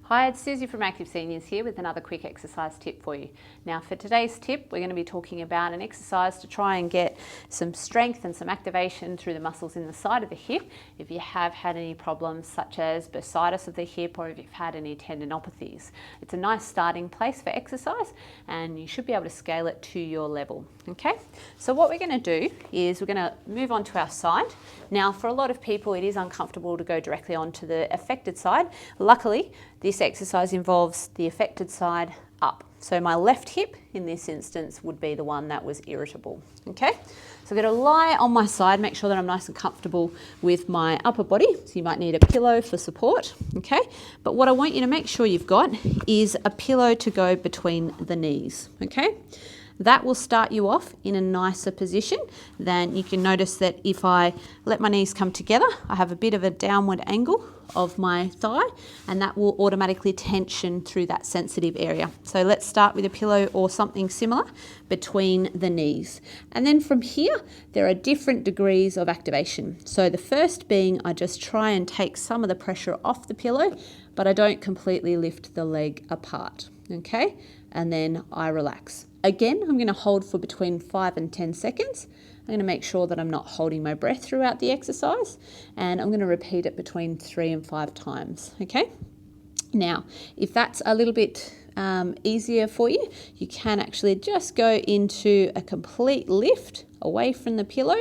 Hi, it's Suzy from Active Seniors here with another quick exercise tip for you. Now for today's tip, we're going to be talking about an exercise to try and get some strength and some activation through the muscles in the side of the hip if you have had any problems such as bursitis of the hip or if you've had any tendinopathies. It's a nice starting place for exercise and you should be able to scale it to your level. Okay, so what we're going to do is we're going to move on to our side. Now for a lot of people it is uncomfortable to go directly onto the affected side. Luckily, this exercise involves the affected side up. So my left hip in this instance would be the one that was irritable. Okay, so I'm going to lie on my side, make sure that I'm nice and comfortable with my upper body. So you might need a pillow for support. Okay, but what I want you to make sure you've got is a pillow to go between the knees. Okay, that will start you off in a nicer position. Then you can notice that if I let my knees come together, I have a bit of a downward angle of my thigh, and that will automatically tension through that sensitive area. So let's start with a pillow or something similar between the knees. And then from here, there are different degrees of activation. So the first being I just try and take some of the pressure off the pillow, but I don't completely lift the leg apart. Okay, and then I relax. Again, I'm going to hold for between 5 and 10 seconds. I'm going to make sure that I'm not holding my breath throughout the exercise, and I'm going to repeat it between 3 and 5 times. Okay. Now, if that's a little bit easier for you, you can actually just go into a complete lift away from the pillow,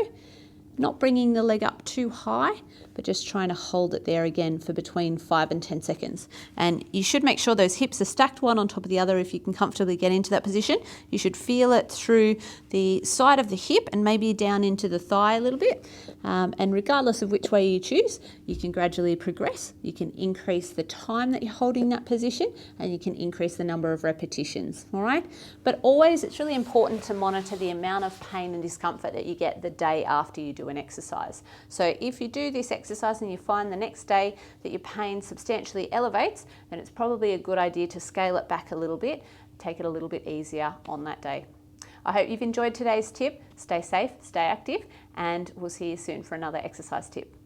not bringing the leg up too high, but just trying to hold it there again for between 5 and 10 seconds. And you should make sure those hips are stacked one on top of the other if you can comfortably get into that position. You should feel it through the side of the hip and maybe down into the thigh a little bit. And regardless of which way you choose, you can gradually progress. You can increase the time that you're holding that position and you can increase the number of repetitions, all right? But always, it's really important to monitor the amount of pain and discomfort that you get the day after you do an exercise. So if you do this exercise and you find the next day that your pain substantially elevates, then it's probably a good idea to scale it back a little bit, take it a little bit easier on that day. I hope you've enjoyed today's tip. Stay safe, stay active, and we'll see you soon for another exercise tip.